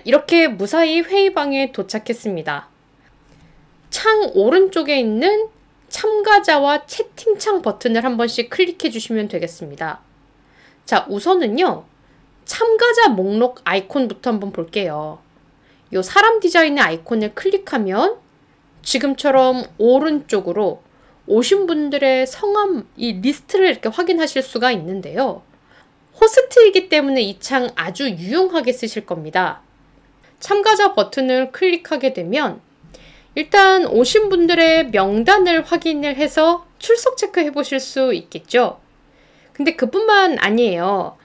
이렇게 무사히 회의방에 도착했습니다. 창 오른쪽에 있는 참가자와 채팅창 버튼을 한 번씩 클릭해 주시면 되겠습니다. 자, 우선은요, 참가자 목록 아이콘부터 한번 볼게요. 요 사람 디자인의 아이콘을 클릭하면 지금처럼 오른쪽으로 오신 분들의 성함, 이 리스트를 이렇게 확인하실 수가 있는데요. 호스트이기 때문에 이 창 아주 유용하게 쓰실 겁니다. 참가자 버튼을 클릭하게 되면 일단 오신 분들의 명단을 확인을 해서 출석 체크해 보실 수 있겠죠. 근데 그뿐만 아니에요.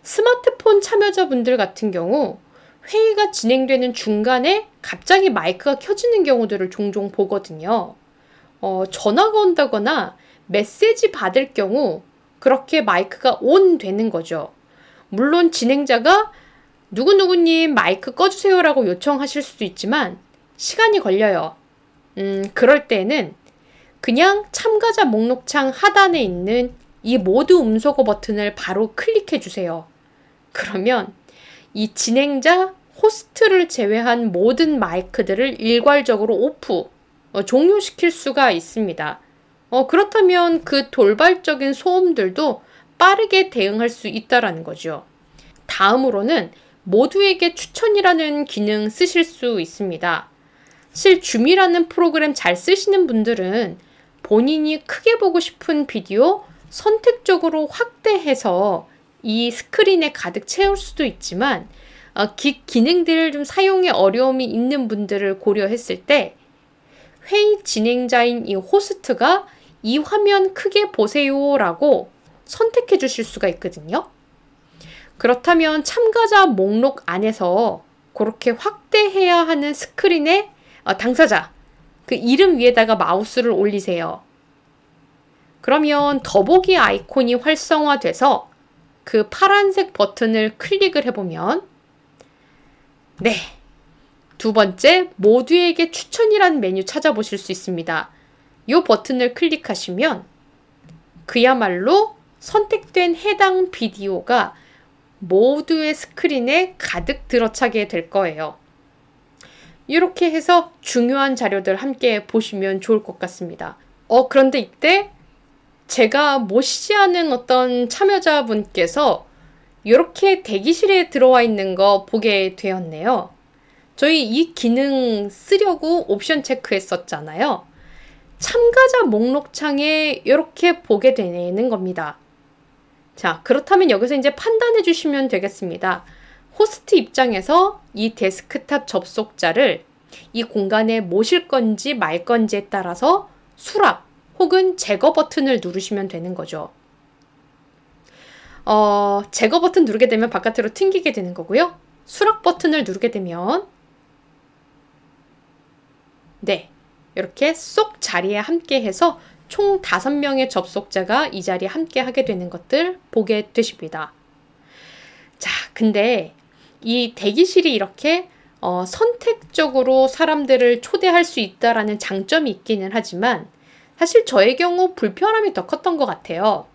스마트폰 참여자분들 같은 경우 회의가 진행되는 중간에 갑자기 마이크가 켜지는 경우들을 종종 보거든요. 전화가 온다거나 메시지 받을 경우 그렇게 마이크가 온 되는 거죠. 물론 진행자가 누구누구님 마이크 꺼주세요 라고 요청하실 수도 있지만 시간이 걸려요. 그럴 때는 그냥 참가자 목록창 하단에 있는 이 모두 음소거 버튼을 바로 클릭해 주세요. 그러면 이 진행자, 호스트를 제외한 모든 마이크들을 일괄적으로 오프, 종료시킬 수가 있습니다. 그렇다면 그 돌발적인 소음들도 빠르게 대응할 수 있다라는 거죠. 다음으로는 모두에게 추천이라는 기능 쓰실 수 있습니다. 사실 줌이라는 프로그램 잘 쓰시는 분들은 본인이 크게 보고 싶은 비디오 선택적으로 확대해서 이 스크린에 가득 채울 수도 있지만 기능들을 좀 사용에 어려움이 있는 분들을 고려했을 때 회의 진행자인 이 호스트가 이 화면 크게 보세요 라고 선택해 주실 수가 있거든요. 그렇다면 참가자 목록 안에서 그렇게 확대해야 하는 스크린에 당사자, 그 이름 위에다가 마우스를 올리세요. 그러면 더보기 아이콘이 활성화돼서 그 파란색 버튼을 클릭을 해보면 네, 두 번째 모두에게 추천이라는 메뉴 찾아보실 수 있습니다. 이 버튼을 클릭하시면 그야말로 선택된 해당 비디오가 모두의 스크린에 가득 들어차게 될 거예요. 이렇게 해서 중요한 자료들 함께 보시면 좋을 것 같습니다. 그런데 이때 제가 모시지 않은 어떤 참여자분께서 이렇게 대기실에 들어와 있는 거 보게 되었네요. 저희 이 기능 쓰려고 옵션 체크했었잖아요. 참가자 목록창에 이렇게 보게 되는 겁니다. 자, 그렇다면 여기서 이제 판단해 주시면 되겠습니다. 호스트 입장에서 이 데스크탑 접속자를 이 공간에 모실 건지 말 건지에 따라서 수락 혹은 제거 버튼을 누르시면 되는 거죠. 제거 버튼 누르게 되면 바깥으로 튕기게 되는 거고요. 수락 버튼을 누르게 되면 네, 이렇게 쏙 자리에 함께 해서 총 5명의 접속자가 이 자리에 함께 하게 되는 것들 보게 되십니다. 자, 근데 이 대기실이 이렇게 선택적으로 사람들을 초대할 수 있다라는 장점이 있기는 하지만 사실 저의 경우 불편함이 더 컸던 것 같아요.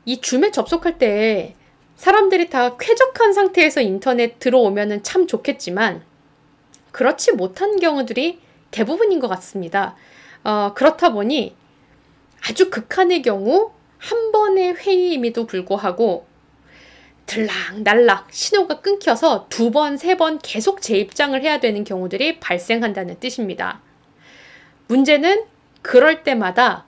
이 줌에 접속할 때 사람들이 다 쾌적한 상태에서 인터넷 들어오면은 참 좋겠지만 그렇지 못한 경우들이 대부분인 것 같습니다. 그렇다 보니 아주 극한의 경우 한 번의 회의임에도 불구하고 들락날락 신호가 끊겨서 2번, 3번 계속 재입장을 해야 되는 경우들이 발생한다는 뜻입니다. 문제는 그럴 때마다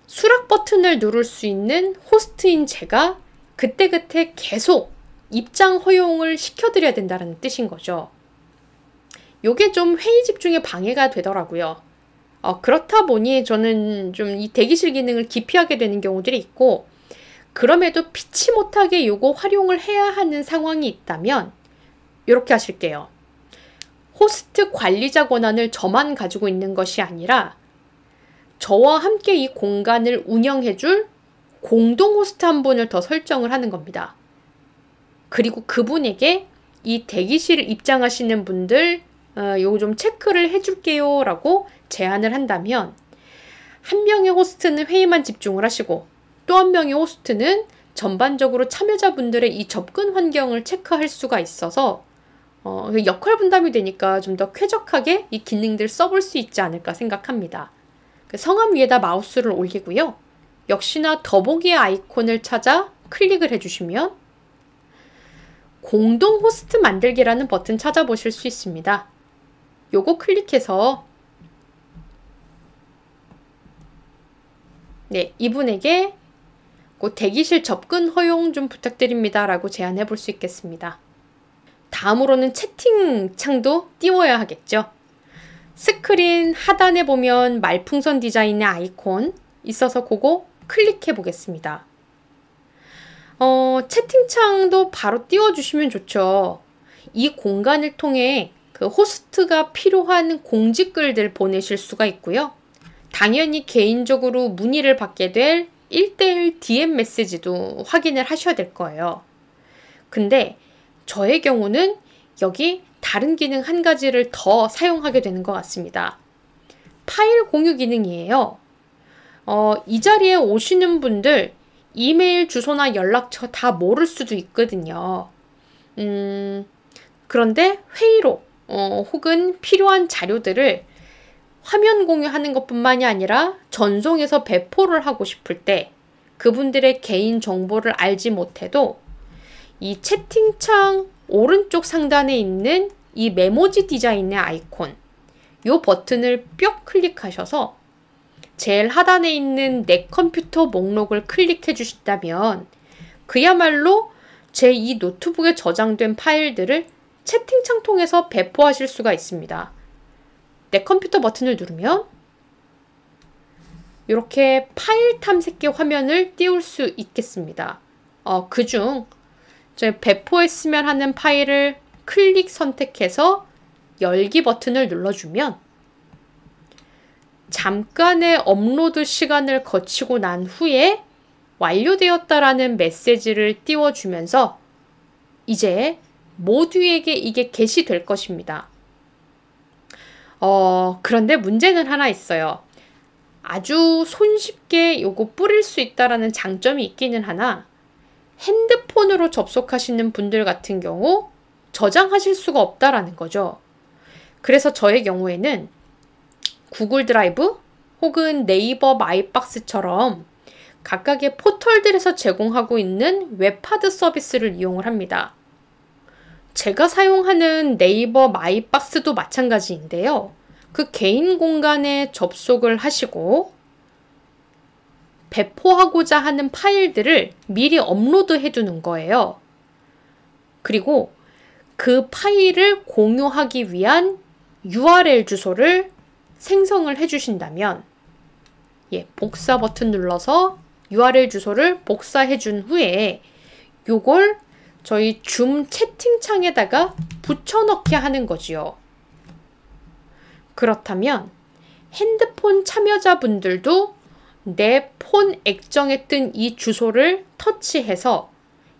수락 버튼을 누를 수 있는 호스트인 제가 그때그때 계속 입장 허용을 시켜드려야 된다는 뜻인 거죠. 요게 좀 회의 집중에 방해가 되더라고요. 그렇다 보니 저는 좀 이 대기실 기능을 기피하게 되는 경우들이 있고 그럼에도 피치 못하게 요거 활용을 해야 하는 상황이 있다면 이렇게 하실게요. 호스트 관리자 권한을 저만 가지고 있는 것이 아니라 저와 함께 이 공간을 운영해줄 공동 호스트 한 분을 더 설정을 하는 겁니다. 그리고 그분에게 이 대기실 입장하시는 분들 요거 좀 체크를 해줄게요 라고 제안을 한다면 한 명의 호스트는 회의만 집중을 하시고 또 한 명의 호스트는 전반적으로 참여자분들의 이 접근 환경을 체크할 수가 있어서 역할 분담이 되니까 좀 더 쾌적하게 이 기능들 써볼 수 있지 않을까 생각합니다. 성함 위에다 마우스를 올리고요. 역시나 더보기의 아이콘을 찾아 클릭을 해주시면 공동 호스트 만들기라는 버튼 찾아보실 수 있습니다. 요거 클릭해서 네, 이분에게 대기실 접근 허용 좀 부탁드립니다 라고 제안해 볼 수 있겠습니다. 다음으로는 채팅창도 띄워야 하겠죠. 스크린 하단에 보면 말풍선 디자인의 아이콘 있어서 그거 클릭해 보겠습니다. 채팅창도 바로 띄워주시면 좋죠. 이 공간을 통해 그 호스트가 필요한 공지글들 보내실 수가 있고요. 당연히 개인적으로 문의를 받게 될 1:1 DM 메시지도 확인을 하셔야 될 거예요. 근데 저의 경우는 여기 다른 기능 한 가지를 더 사용하게 되는 것 같습니다. 파일 공유 기능이에요. 이 자리에 오시는 분들 이메일 주소나 연락처 다 모를 수도 있거든요. 그런데 회의로 혹은 필요한 자료들을 화면 공유하는 것뿐만이 아니라 전송해서 배포를 하고 싶을 때 그분들의 개인 정보를 알지 못해도 이 채팅창 오른쪽 상단에 있는 이 메모지 디자인의 아이콘 요 버튼을 뿅 클릭하셔서 제일 하단에 있는 내 컴퓨터 목록을 클릭해 주신다면 그야말로 제 이 노트북에 저장된 파일들을 채팅창 통해서 배포하실 수가 있습니다. 내 컴퓨터 버튼을 누르면 이렇게 파일 탐색기 화면을 띄울 수 있겠습니다. 그중 배포했으면 하는 파일을 클릭 선택해서 열기 버튼을 눌러주면 잠깐의 업로드 시간을 거치고 난 후에 완료되었다라는 메시지를 띄워주면서 이제 모두에게 이게 게시될 것입니다. 그런데 문제는 하나 있어요. 아주 손쉽게 요거 뿌릴 수 있다라는 장점이 있기는 하나 핸드폰으로 접속하시는 분들 같은 경우 저장하실 수가 없다라는 거죠. 그래서 저의 경우에는 구글 드라이브 혹은 네이버 마이박스처럼 각각의 포털들에서 제공하고 있는 웹하드 서비스를 이용을 합니다. 제가 사용하는 네이버 마이박스도 마찬가지인데요. 그 개인 공간에 접속을 하시고 배포하고자 하는 파일들을 미리 업로드해 두는 거예요. 그리고 그 파일을 공유하기 위한 URL 주소를 생성을 해주신다면 복사 버튼 눌러서 URL 주소를 복사해 준 후에 요걸 저희 줌 채팅창에다가 붙여넣게 하는 거지요. 그렇다면 핸드폰 참여자분들도 내 폰 액정에 뜬 이 주소를 터치해서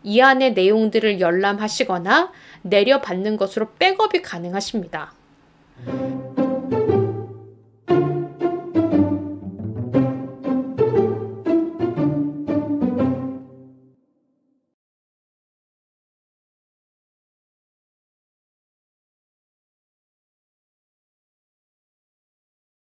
이 안의 내용들을 열람하시거나 내려받는 것으로 백업이 가능하십니다.